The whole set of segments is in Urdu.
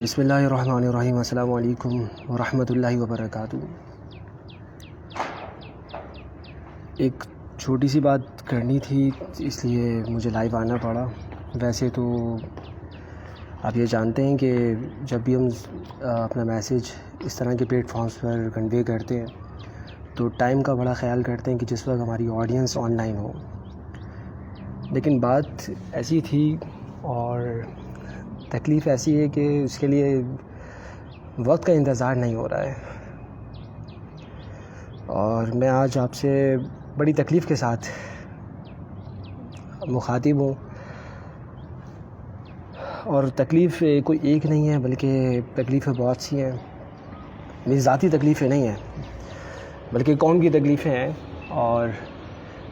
بسم اللہ الرحمن الرحیم۔ السلام علیکم ورحمۃ اللہ وبرکاتہ۔ ایک چھوٹی سی بات کرنی تھی، اس لیے مجھے لائیو آنا پڑا۔ ویسے تو آپ یہ جانتے ہیں کہ جب بھی ہم اپنا میسیج اس طرح کے پلیٹ فارمز پر کنوے کرتے ہیں تو ٹائم کا بڑا خیال کرتے ہیں کہ جس وقت ہماری آڈینس آن لائن ہو، لیکن بات ایسی تھی اور تکلیف ایسی ہے کہ اس کے لیے وقت کا انتظار نہیں ہو رہا ہے، اور میں آج آپ سے بڑی تکلیف کے ساتھ مخاطب ہوں۔ اور تکلیف کوئی ایک نہیں ہے بلکہ تکلیفیں بہت سی ہیں۔ میری ذاتی تکلیفیں نہیں ہیں بلکہ قوم کی تکلیفیں ہیں اور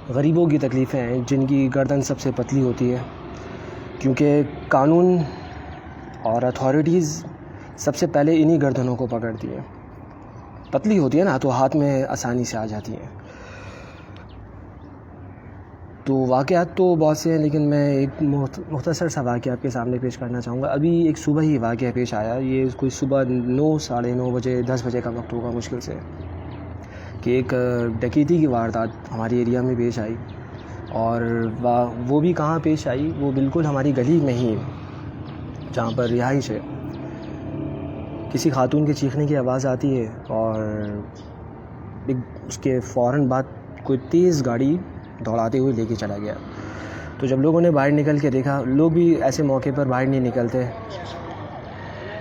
غریبوں کی تکلیفیں ہیں، جن کی گردن سب سے پتلی ہوتی ہے، کیونکہ قانون اور اتھارٹیز سب سے پہلے انہی گردنوں کو پکڑتی ہیں۔ پتلی ہوتی ہے نا تو ہاتھ میں آسانی سے آ جاتی ہیں۔ تو واقعات تو بہت سے ہیں، لیکن میں ایک مختصر سا واقعہ آپ کے سامنے پیش کرنا چاہوں گا۔ ابھی ایک صبح ہی واقعہ پیش آیا، یہ کوئی صبح 9 ساڑھے 9 بجے 10 بجے کا وقت ہوگا مشکل سے، کہ ایک ڈکیتی کی واردات ہماری ایریا میں پیش آئی، اور وہ بھی کہاں پیش آئی، وہ بالکل ہماری گلی میں ہی جہاں پر رہائش ہے۔ کسی خاتون کے چیخنے کی آواز آتی ہے اور اس کے فوراً بعد کوئی تیز گاڑی دوڑاتے ہوئے لے کے چلا گیا۔ تو جب لوگوں نے باہر نکل کے دیکھا، لوگ بھی ایسے موقع پر باہر نہیں نکلتے،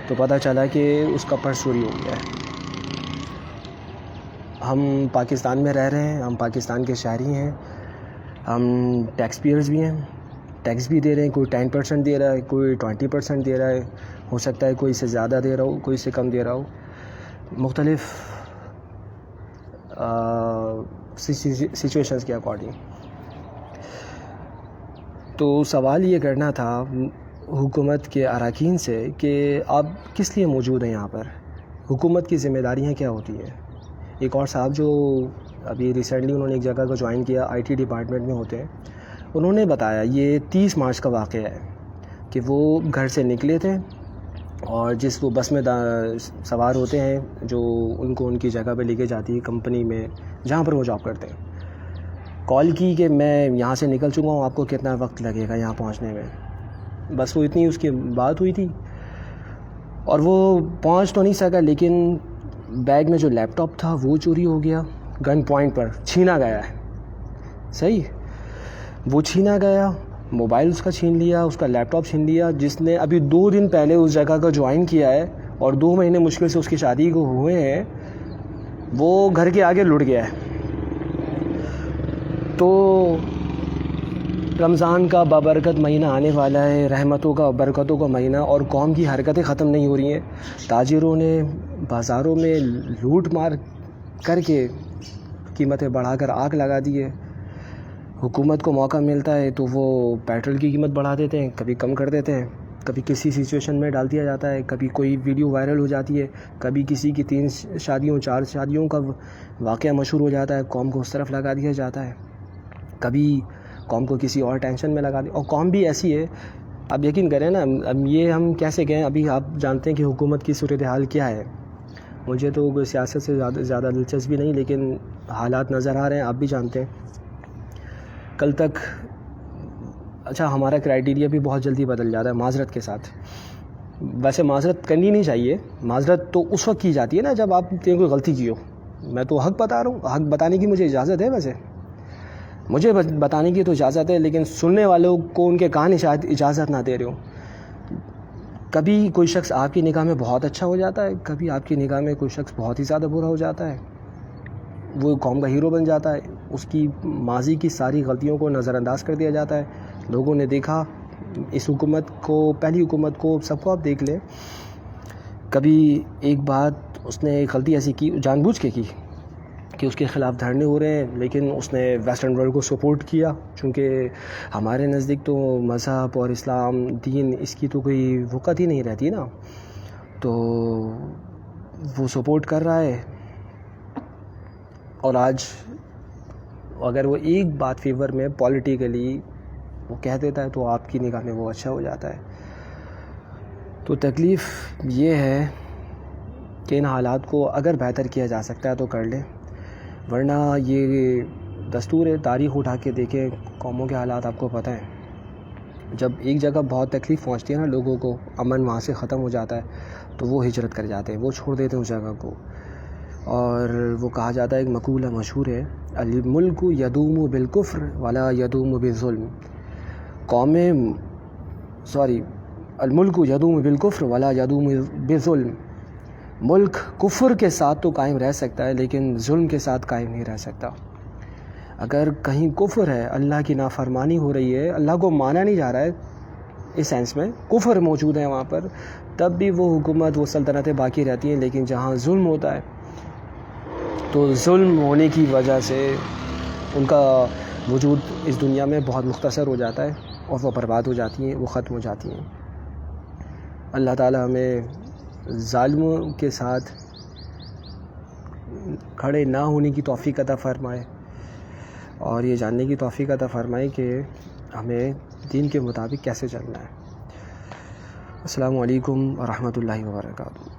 تو پتہ چلا کہ اس کا پرس چوری ہو گیا ہے۔ ہم پاکستان میں رہ رہے ہیں، ہم پاکستان کے شہری ہیں، ہم ٹیکس پیئرز بھی ہیں، ٹیکس بھی دے رہے ہیں۔ کوئی 10% دے رہا ہے، کوئی 20% دے رہا ہے، ہو سکتا ہے کوئی سے زیادہ دے رہا ہو، کوئی سے کم دے رہا ہو، مختلف سچویشنز کے اکارڈنگ۔ تو سوال یہ کرنا تھا حکومت کے اراکین سے کہ آپ کس لیے موجود ہیں یہاں پر، حکومت کی ذمہ داریاں کیا ہوتی ہیں۔ ایک اور صاحب جو ابھی ریسنٹلی انہوں نے ایک جگہ کو جوائن کیا، IT ڈپارٹمنٹ میں ہوتے ہیں، انہوں نے بتایا یہ 30 مارچ کا واقعہ ہے کہ وہ گھر سے نکلے تھے اور جس وہ بس میں سوار ہوتے ہیں جو ان کو ان کی جگہ پہ لے کے جاتی ہے کمپنی میں جہاں پر وہ جاب کرتے ہیں، کال کی کہ میں یہاں سے نکل چکا ہوں، آپ کو کتنا وقت لگے گا یہاں پہنچنے میں۔ بس وہ اتنی اس کی بات ہوئی تھی، اور وہ پہنچ تو نہیں سکا، لیکن بیگ میں جو لیپ ٹاپ تھا وہ چوری ہو گیا، گن پوائنٹ پر چھینا گیا ہے۔ صحیح، وہ چھینا گیا، موبائل اس کا چھین لیا، اس کا لیپ ٹاپ چھین لیا، جس نے ابھی 2 دن پہلے اس جگہ کا جوائن کیا ہے اور 2 مہینے مشکل سے اس کی شادی کو ہوئے ہیں، وہ گھر کے آگے لٹ گیا ہے۔ تو رمضان کا بابرکت مہینہ آنے والا ہے، رحمتوں کا برکتوں کا مہینہ، اور قوم کی حرکتیں ختم نہیں ہو رہی ہیں۔ تاجروں نے بازاروں میں لوٹ مار کر کے قیمتیں بڑھا کر آگ لگا دی ہے۔ حکومت کو موقع ملتا ہے تو وہ پیٹرول کی قیمت بڑھا دیتے ہیں، کبھی کم کر دیتے ہیں، کبھی کسی سچویشن میں ڈال دیا جاتا ہے، کبھی کوئی ویڈیو وائرل ہو جاتی ہے، کبھی کسی کی 3 شادیوں 4 شادیوں کا واقعہ مشہور ہو جاتا ہے، قوم کو اس طرف لگا دیا جاتا ہے، کبھی قوم کو کسی اور ٹینشن میں لگا دیا۔ اور قوم بھی ایسی ہے، اب یقین کریں نا، اب یہ ہم کیسے کہیں، ابھی آپ جانتے ہیں کہ حکومت کی صورتحال کیا ہے۔ مجھے تو کوئی سیاست سے زیادہ دلچسپی نہیں، لیکن حالات نظر آ رہے ہیں، آپ بھی جانتے ہیں۔ کل تک اچھا ہمارا کرائیٹیریا بھی بہت جلدی بدل جاتا ہے معذرت کے ساتھ۔ ویسے معذرت کرنی نہیں چاہیے، معذرت تو اس وقت کی جاتی ہے نا جب آپ نے کوئی غلطی کی ہو۔ میں تو حق بتا رہا ہوں، حق بتانے کی مجھے اجازت ہے، ویسے مجھے بتانے کی تو اجازت ہے، لیکن سننے والوں کو ان کے کان شاید اجازت نہ دے رہے ہوں۔ کبھی کوئی شخص آپ کی نگاہ میں بہت اچھا ہو جاتا ہے، کبھی آپ کی نگاہ میں کوئی شخص بہت ہی زیادہ برا ہو جاتا ہے، وہ قوم کا ہیرو بن جاتا ہے، اس کی ماضی کی ساری غلطیوں کو نظر انداز کر دیا جاتا ہے۔ لوگوں نے دیکھا اس حکومت کو، پہلی حکومت کو، سب کو آپ دیکھ لیں، کبھی ایک بات اس نے ایک غلطی ایسی کی جان بوجھ کے کی کہ اس کے خلاف دھرنے ہو رہے ہیں، لیکن اس نے ویسٹرن ورلڈ کو سپورٹ کیا، چونکہ ہمارے نزدیک تو مذہب اور اسلام دین اس کی تو کوئی وقت ہی نہیں رہتی نا، تو وہ سپورٹ کر رہا ہے۔ اور آج اگر وہ ایک بات فیور میں پولیٹیکلی وہ کہہ دیتا ہے تو آپ کی نگاہ میں وہ اچھا ہو جاتا ہے۔ تو تکلیف یہ ہے کہ ان حالات کو اگر بہتر کیا جا سکتا ہے تو کر لیں، ورنہ یہ دستور ہے، تاریخ اٹھا کے دیکھیں قوموں کے حالات آپ کو پتہ ہیں، جب ایک جگہ بہت تکلیف پہنچتی ہے نا لوگوں کو، امن وہاں سے ختم ہو جاتا ہے تو وہ ہجرت کر جاتے ہیں، وہ چھوڑ دیتے ہیں اس جگہ کو. اور وہ کہا جاتا ہے، ایک مقولہ مشہور ہے، الملک یدوم بالکفر ولا یدوم بالظلم. الملک یدوم بالکفر ولا یدوم بالظلم. ملک کفر کے ساتھ تو قائم رہ سکتا ہے لیکن ظلم کے ساتھ قائم نہیں رہ سکتا. اگر کہیں کفر ہے، اللہ کی نافرمانی ہو رہی ہے، اللہ کو مانا نہیں جا رہا ہے، اس سینس میں کفر موجود ہے وہاں پر، تب بھی وہ حکومت، وہ سلطنتیں باقی رہتی ہیں. لیکن جہاں ظلم ہوتا ہے تو ظلم ہونے کی وجہ سے ان کا وجود اس دنیا میں بہت مختصر ہو جاتا ہے اور وہ برباد ہو جاتی ہیں، وہ ختم ہو جاتی ہیں. اللہ تعالی ہمیں ظالموں کے ساتھ کھڑے نہ ہونے کی توفیق عطا فرمائے اور یہ جاننے کی توفیق عطا فرمائے کہ ہمیں دین کے مطابق کیسے چلنا ہے. السلام علیکم ورحمۃ اللہ وبرکاتہ.